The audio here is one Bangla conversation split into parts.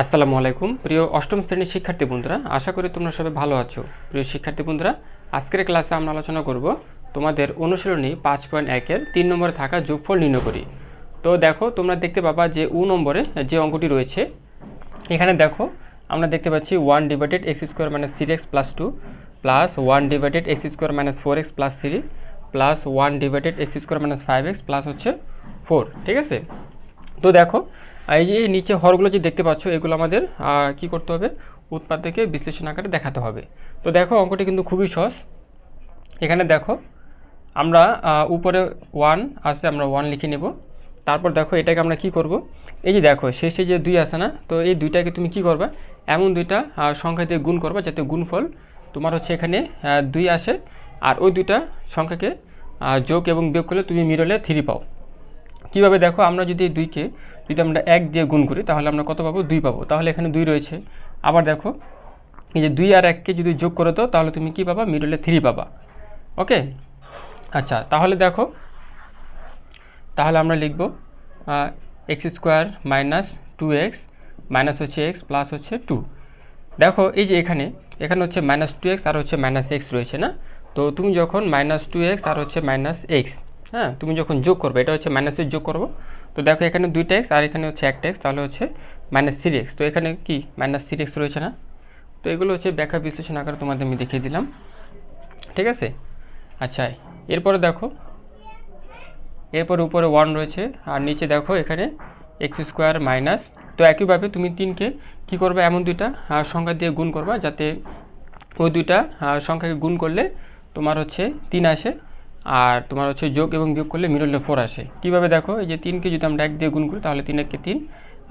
আসসালামু আলাইকুম প্রিয় অষ্টম শ্রেণীর শিক্ষার্থী বন্ধুরা, আশা করি তোমরা সবাই ভালো আছো। প্রিয় শিক্ষার্থী বন্ধুরা, আজকের ক্লাসে আমরা আলোচনা করব তোমাদের অনুশীলনী 5.1-এর 3 নম্বরে থাকা যোগফল নির্ণয় করি। তো দেখো, তোমরা দেখতে পাবা যে নম্বরে যে অঙ্কটি রয়েছে এখানে দেখো আমরা দেখতে পাচ্ছি 1/x² - 3x + 2 plus 1/x² - 4x + 3 plus 1/x² - 5x plus হচ্ছে 4। ঠিক আছে, তো দেখো এই যে নিচে হরগুলো যে দেখতে পাচ্ছ এগুলো আমাদের কি করতে হবে, উৎপাদকে বিশ্লেষণ আকারে দেখাতে হবে। তো দেখো অঙ্কটি কিন্তু খুবই সহজ। এখানে দেখো আমরা উপরে 1 আছে, আমরা 1 লিখে নেব। তারপর দেখো এটাকে আমরা কি করব, এই যে দেখো শেষে যে 2 আছে না, তো এই 2টাকে তুমি কি করবা, এমন 2টা সংখ্যা দিয়ে গুণ করবা যাতে গুণফল তোমার হচ্ছে এখানে 2 আসে, আর ওই 2টা সংখ্যাকে যোগ এবং বিয়োগ করলে তুমি মিডলে 3 পাও। কীভাবে দেখো, আমরা যদি এই 2কে যদি আমরা 1 দিয়ে গুণ করি তাহলে আমরা কত পাবো, 2 পাবো। তাহলে এখানে 2 রয়েছে। আবার দেখো এই যে 2 আর 1কে যদি যোগ করে দাও তাহলে তুমি কি পাবা, মিডলে 3 পাবা। ওকে, আচ্ছা তাহলে দেখো, তাহলে আমরা লিখব x² - 2x মাইনাস হচ্ছে x প্লাস হচ্ছে 2। দেখো এই যে এখানে হচ্ছে -2x আর হচ্ছে -x রয়েছে না, তো তুমি যখন -2x আর হচ্ছে -x, হ্যাঁ, তুমি যখন যোগ করবে, এটা হচ্ছে মাইনাসের যোগ করবো, তো দেখো এখানে 2টা x আর এখানে হচ্ছে 1টা x, তাহলে হচ্ছে -3x। তো এখানে কি -3x রয়েছে না, তো এগুলো হচ্ছে ব্যাখ্যা বিশ্লেষণ আকারে তোমাদের আমি দেখিয়ে দিলাম। ঠিক আছে, আচ্ছা এরপরে দেখো, এরপরে উপরে 1 রয়েছে আর নিচে দেখো এখানে x² মাইনাস, তো একইভাবে তুমি 3কে কী করবে, এমন 2টা সংখ্যা দিয়ে গুণ করবা যাতে ওই 2টা সংখ্যাকে গুণ করলে তোমার হচ্ছে 3 আসে, আর তোমার হচ্ছে যোগ এবং বিয়োগ করলে মিডলে 4 আসে। কীভাবে দেখো, এই যে 3কে যদি আমরা 1 দিয়ে গুণ করি তাহলে 3 1 3,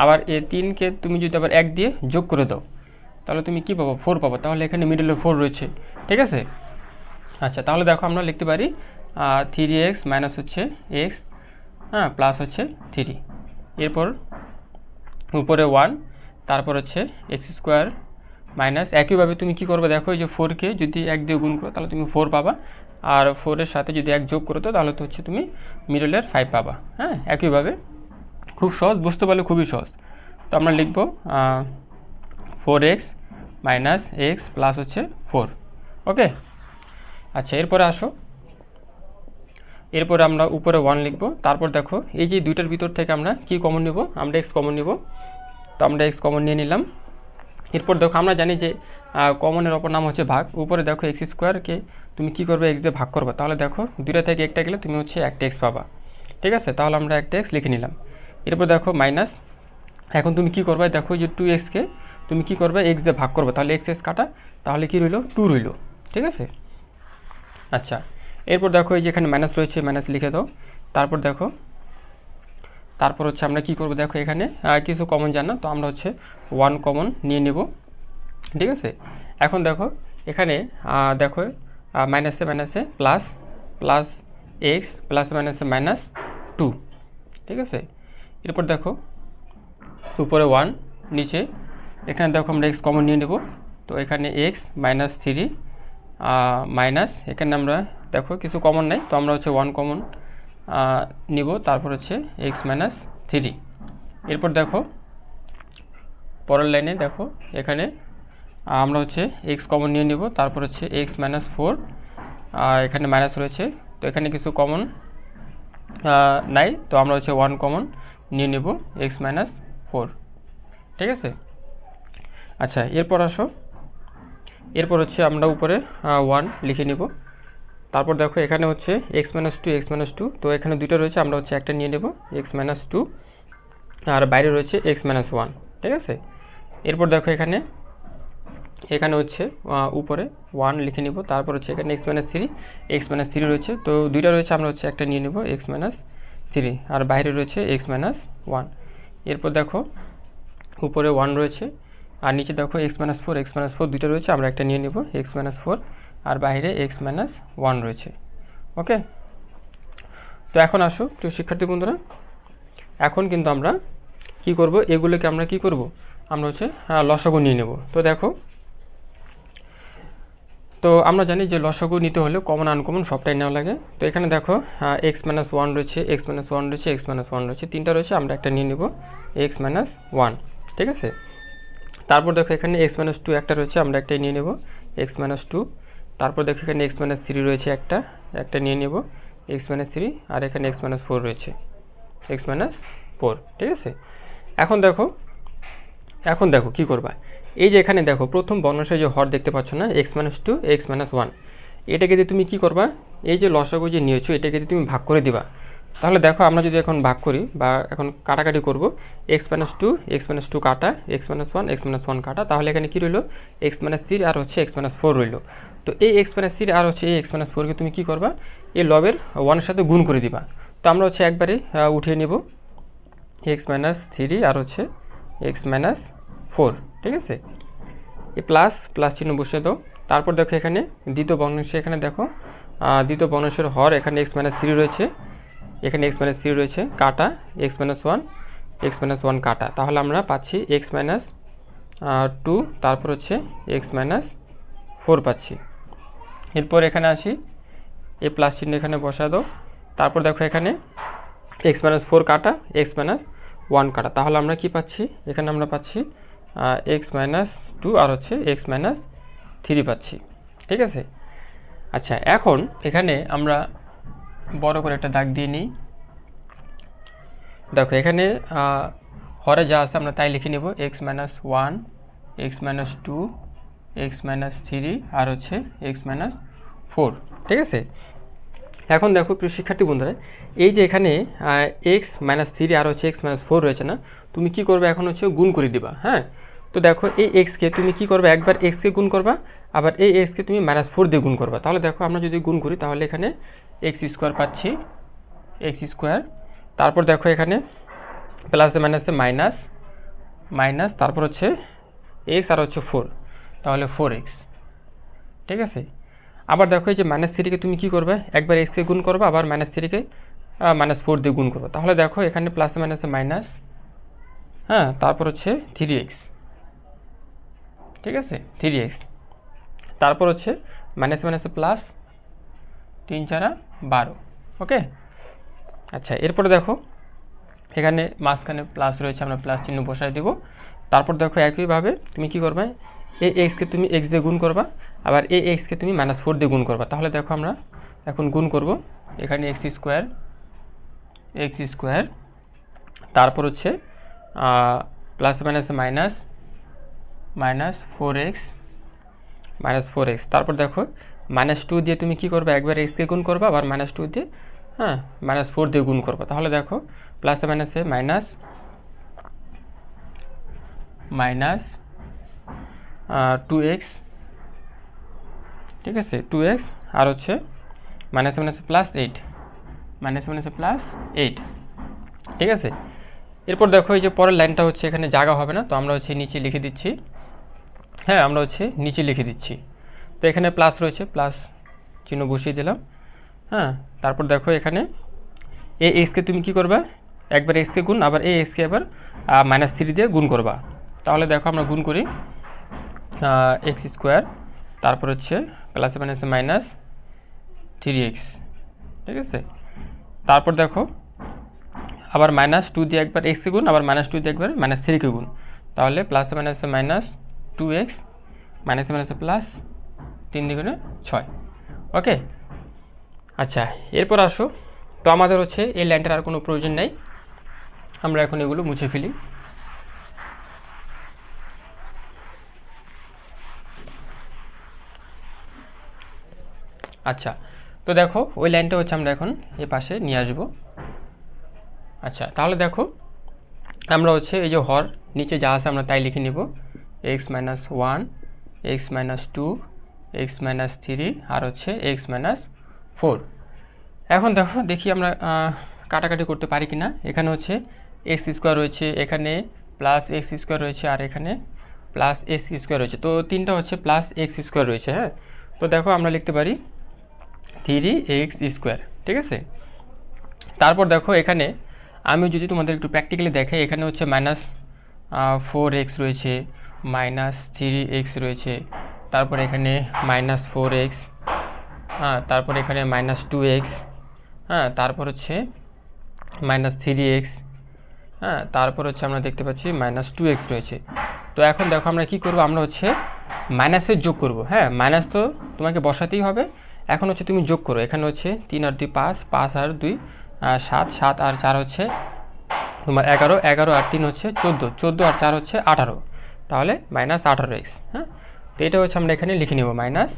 আবার এই 3কে তুমি যদি আবার 1 দিয়ে যোগ করে দাও তাহলে তুমি কী পাবো, 4 পাবো। তাহলে এখানে মিডলে 4 রয়েছে। ঠিক আছে, আচ্ছা তাহলে দেখো আমরা লিখতে পারি 3x মাইনাস হচ্ছে x, হ্যাঁ, প্লাস হচ্ছে 3, এরপর উপরে 1, তারপর হচ্ছে x² মাইনাস, একইভাবে তুমি কি করবে দেখো, এই যে 4কে যদি 1 দিয়ে গুণ করো তাহলে তুমি 4 পাবা, আর 4-এর সাথে যদি 1 যোগ করো তাহলে তো হচ্ছে তুমি মিডলের 5 পাবা। হ্যাঁ, একইভাবে খুব সহজ, বুঝতে পারলে খুবই সহজ। তো আমরা লিখব 4x মাইনাস x প্লাস হচ্ছে 4। ওকে, আচ্ছা এরপরে আসো, এরপরে আমরা উপরে 1 লিখব। তারপর দেখো এই যে 2টার ভিতর থেকে আমরা কি কমন নেব, আমরা x কমন নেব, তো আমরা x কমন নিয়ে নিলাম। এরপর দেখো আমরা জানি যে কমনের অপর নাম হচ্ছে ভাগ। উপরে দেখো x²কে তুমি কি করবে, x দিয়ে ভাগ করবে, তাহলে দেখো 2টা থেকে একটা গেলে তুমি হচ্ছে 1টা x পাবা। ঠিক আছে, তাহলে আমরা 1টা x লিখে নিলাম। এরপর দেখো মাইনাস, এখন তুমি কি করবে দেখো, যে 2xকে তুমি কি করবে, x দিয়ে ভাগ করবে, তাহলে x কাটা, তাহলে কি রইল, 2 রইল। ঠিক আছে, আচ্ছা এরপর দেখো এই যে এখানে মাইনাস রয়েছে, মাইনাস লিখে দাও। তারপর দেখো, তারপর হচ্ছে আমরা কি করব, দেখো এখানে কিছু কমন জানা, তো আমরা হচ্ছে 1 কমন নিয়ে নেব। ঠিক আছে, এখন দেখো এখানে দেখো মাইনাসে মাইনাসে প্লাস, প্লাস এক্স প্লাস মাইনাসে -2। ঠিক আছে, এরপর দেখো উপরে 1, নিচে এখানে দেখো আমরা x কমন নিয়ে নেব, তো এখানে x -3 মাইনাস, এখানে আমরা দেখো কিছু কমন নাই, তো আমরা হচ্ছে 1 কমন নিব, তারপর হচ্ছে x -3। এরপর দেখো পরের লাইনে দেখো এখানে আমরা হচ্ছে x কমন নিয়ে নিব, তারপর হচ্ছে x -4, এখানে মাইনাস রয়েছে, তো এখানে কিছু কমন নাই, তো আমরা হচ্ছে 1 কমন নিয়ে নেব, x -4। ঠিক আছে, আচ্ছা এরপর আসো, এরপর হচ্ছে আমরা উপরে 1 লিখে নেব। তারপর দেখো এখানে হচ্ছে x -2, তো এখানে 2টা রয়েছে, আমরা হচ্ছে একটা নিয়ে নেব x -2, আর বাইরে রয়েছে x -1। ঠিক আছে, এরপর দেখো এখানে হচ্ছে উপরে 1 লিখে নিব, তারপর হচ্ছে এখানে x -3 রয়েছে, তো 2টা রয়েছে, আমরা হচ্ছে একটা নিয়ে নেব x -3, আর বাইরে রয়েছে x -1। এরপর দেখো উপরে 1 রয়েছে, আর নিচে দেখো x -4 2টা রয়েছে, আমরা একটা নিয়ে নেব x -4, আর বাইরে x -1 রয়েছে। ওকে, তো এখন আসো প্রিয় শিক্ষার্থী বন্ধুরা, এখন কিন্তু আমরা কি করব, এগুলোকে আমরা কি করব, আমরা হচ্ছে লসাগু নিয়ে নেব। তো দেখো, তো আমরা জানি যে লসাগু নিতে হলে কমন আনকমন সবটাই নেওয়া লাগে। তো এখানে দেখো x -1 রয়েছে, x -1 রয়েছে, x -1 রয়েছে, 3টা রয়েছে, আমরা একটা নিয়ে নেব x -1। ঠিক আছে, তারপর দেখো এখানে এক্স মাইনাস টু একটা রয়েছে, আমরা একটাই নিয়ে নেব এক্স মাইনাস টু। তারপর দেখো এখানে এক্স মাইনাস থ্রি রয়েছে একটা নিয়ে নেব এক্স মাইনাস থ্রি, আর এখানে এক্স মাইনাস ফোর রয়েছে এক্স মাইনাস ফোর। ঠিক আছে, এখন দেখো কী করবা, এই যে এখানে দেখো প্রথম ভগ্নাংশের যে হর দেখতে পাচ্ছ না, X minus two X minus one, এটাকে দিয়ে তুমি কী করবা, এই যে লসাগু যে নিয়েছো এটাকে দিয়ে তুমি ভাগ করে দিবা। তাহলে দেখো আমরা যদি এখন ভাগ করি বা এখন কাটাকাটি করব, এক্স মাইনাস টু কাটা এক্স মাইনাস ওয়ান কাটা, তাহলে এখানে কী রইলো, এক্স মাইনাস থ্রি আর হচ্ছে এক্স মাইনাস ফোর রইলো। তো এই এক্স মাইনাস থ্রি আর হচ্ছে এই এক্স মাইনাস ফোরকে তুমি কী করবা, এই লবের ওয়ানের সাথে গুণ করে দিবা। তো আমরা হচ্ছে একবারে উঠিয়ে নেব এক্স মাইনাস থ্রি আর হচ্ছে এক্স মাইনাস ফোর। ঠিক আছে, এই প্লাস চিহ্ন বসিয়ে দাও। তারপর দেখো এখানে দ্বিতীয় ভগ্নাংশে, এখানে দেখো দ্বিতীয় ভগ্নাংশের হর এখানে এক্স মাইনাস থ্রি রয়েছে, এখানে এক্স মাইনাস থ্রি রয়েছে, কাটা এক্স মাইনাস ওয়ান কাটা, তাহলে আমরা পাচ্ছি এক্স মাইনাস টু, তারপর হচ্ছে এক্স মাইনাস ফোর পাচ্ছি। এরপর এখানে আসি, এই প্লাস চিহ্ন এখানে বসা দাও। তারপর দেখো এখানে এক্স মাইনাস ফোর কাটা এক্স মাইনাস ওয়ান কাটা, তাহলে আমরা কি পাচ্ছি, এখানে আমরা পাচ্ছি এক্স মাইনাস টু আর হচ্ছে এক্স মাইনাস থ্রি পাচ্ছি। ঠিক আছে, আচ্ছা এখন এখানে আমরা বড় করে একটা দাগ দিয়ে নিই। দেখো এখানে হরে যা আছে আমরা তাই লিখে নেব, X minus one X minus two X minus three আর হচ্ছে এক্স মাইনাস ফোর। ঠিক আছে, এখন দেখো প্রিয় শিক্ষার্থী বন্ধুরা, এই যে এখানে এক্স মাইনাস থ্রি আর হচ্ছে এক্স মাইনাস ফোর রয়েছে না, তুমি কি করবে, এখন হচ্ছে গুণ করে দিবা। হ্যাঁ, তো দেখো এই এক্সকে তুমি কি করবে, একবার এক্সকে গুণ করবা, আবার এই এক্সকে তুমি মাইনাস ফোর দিয়ে গুণ করবা। তাহলে দেখো আমরা যদি গুণ করি তাহলে এখানে এক্স স্কোয়ার পাচ্ছি এক্স স্কোয়ার। তারপর দেখো এখানে প্লাসে মাইনাসে মাইনাস, তারপর হচ্ছে এক্স আর হচ্ছে ফোর, তাহলে ফোর এক্স। ঠিক আছে, আবার দেখো এই যে মাইনাস থ্রিকে তুমি কী করবে, একবার এক্সকে গুণ করবা, আবার মাইনাস থ্রিকে মাইনাস ফোর দিয়ে গুণ করবা। তাহলে দেখো এখানে প্লাসে মাইনাসে মাইনাস, হ্যাঁ, তারপর হচ্ছে থ্রি এক্স। ঠিক আছে, থ্রি এক্স, তারপর হচ্ছে মাইনাসে প্লাস, তিন চারা 12। ওকে, আচ্ছা এরপরে দেখো এখানে মাঝখানে প্লাস রয়েছে, আমরা প্লাস চিহ্ন বসাই দেব। তারপর দেখো একইভাবে তুমি কি করবে, এই এক্সকে তুমি এক্স দিয়ে গুণ করবা, আবার এই এক্সকে তুমি মাইনাস ফোর দিয়ে গুণ করবা। তাহলে দেখো আমরা এখন গুণ করব, এখানে এক্স স্কোয়ার, তারপর হচ্ছে প্লাস মাইনাসে মাইনাস ফোর এক্স, তারপর দেখো মাইনাস টু দিয়ে তুমি কি করবে, একবার এক্সকে গুণ করবা, আবার মাইনাস টু দিয়ে মাইনাস ফোর দিয়ে গুণ করবা। তাহলে দেখো প্লাসে মাইনাসে মাইনাস টু এক্স। ঠিক আছে, টু এক্স আর হচ্ছে মাইনাসে প্লাস এইট। ঠিক আছে, এরপর দেখো এই যে পরের লাইনটা হচ্ছে এখানে জায়গা হবে না, তো আমরা হচ্ছে নিচে লিখে দিচ্ছি। হ্যাঁ, আমরা হচ্ছে নিচে লিখে দিচ্ছি। তো এখানে প্লাস রয়েছে, প্লাস চিহ্ন বসিয়ে দিলাম। হ্যাঁ, তারপর দেখো এখানে এই এক্সকে তুমি কি করবা, একবার এক্সকে গুণ, আবার এই এক্সকে আবার মাইনাস থ্রি দিয়ে গুণ করবা। তাহলে দেখো আমরা গুণ করি এক্স স্কোয়ার, তারপর হচ্ছে প্লাসে মাইনাসে মাইনাস থ্রি এক্স। ঠিক আছে, তারপর দেখো আবার মাইনাস টু দিয়ে একবার এক্সকে গুণ, আবার মাইনাস টু দিয়ে একবার মাইনাস থ্রিকে গুণ, তাহলে প্লাসে মাইনাসে মাইনাস টু এক্স, মাইনাসে প্লাস, 3 দুগুণে 6। ওকে, আচ্ছা এরপর আসো, তো আমাদের হচ্ছে এই লাইনটার আর কোনো প্রয়োজন নেই, আমরা এখন এগুলো মুছে ফেলি। আচ্ছা, তো দেখো ওই লাইনটা হচ্ছে আমরা এখন এই পাশে নিয়ে আসবো। আচ্ছা, তাহলে দেখো আমরা হচ্ছে এই যে হর নিচে যা আছে আমরা তাই লিখে নিব, X minus one X minus two X minus three আর হচ্ছে এক্স মাইনাস ফোর। এখন দেখি আমরা কাটাকাটি করতে পারি কি না। এখানে হচ্ছে এক্স স্কোয়ার রয়েছে, এখানে প্লাস এক্স স্কোয়ার রয়েছে, আর এখানে প্লাস এক্স স্কোয়ার রয়েছে, তো তিনটা হচ্ছে প্লাস এক্স স্কোয়ার রয়েছে। হ্যাঁ, তো দেখো আমরা লিখতে পারি থ্রি এক্স স্কোয়ার। ঠিক আছে, তারপর দেখো এখানে আমি যদি তোমাদের একটু প্র্যাকটিক্যালি দেখাই, এখানে হচ্ছে মাইনাস ফোর এক্স রয়েছে, মাইনাস থ্রি এক্স রয়েছে, তারপর এখানে মাইনাস ফোর এক্স, হ্যাঁ, তারপর এখানে মাইনাস টু এক্স, হ্যাঁ, তারপর হচ্ছে মাইনাস থ্রি এক্স, হ্যাঁ, তারপর হচ্ছে আমরা দেখতে পাচ্ছি মাইনাস টু এক্স রয়েছে। তো এখন দেখো আমরা কি করব, আমরা হচ্ছে মাইনাসের যোগ করব। হ্যাঁ, মাইনাস তো তোমাকে বসাতেই হবে। এখন হচ্ছে তুমি যোগ করো, এখানে হচ্ছে 3 আর 2 5, 5 আর 2 7, 7 আর 4 হচ্ছে তোমার 11, 11 আর 3 হচ্ছে 14, 14 আর 4 হচ্ছে 18, তাহলে মাইনাস 18x। হ্যাঁ, তো এটা হচ্ছে আমরা এখানে লিখে নেব মাইনাস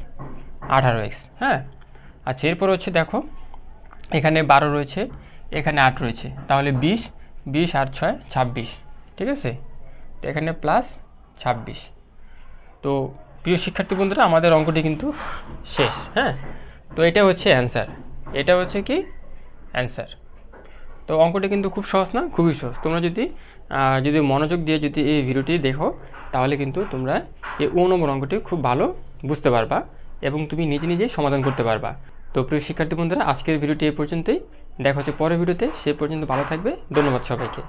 18x। হ্যাঁ, আচ্ছা এরপর হচ্ছে দেখো এখানে 12 রয়েছে, এখানে 8 রয়েছে, তাহলে 20, 20 আর 6 26, ঠিক আছে। তো এখানে প্লাস 26। তো প্রিয় শিক্ষার্থী বন্ধুরা, আমাদের অঙ্কটি কিন্তু শেষ। হ্যাঁ, তো এটা হচ্ছে অ্যান্সার, এটা হচ্ছে কি অ্যান্সার। তো অঙ্কটি কিন্তু খুব সহজ না, খুবই সহজ। তোমরা যদি মনোযোগ দিয়ে যদি এই ভিডিওটি দেখো, তাহলে কিন্তু তোমরা এই 1 নম্বর অঙ্কটি খুব ভালো বুঝতে পারবা এবং তুমি নিজে নিজেই সমাধান করতে পারবা। তো প্রিয় শিক্ষার্থী বন্ধুরা, আজকের ভিডিওটি এই পর্যন্তই। দেখা হচ্ছে পরের ভিডিওতে, সে পর্যন্ত ভালো থাকবে। ধন্যবাদ সবাইকে।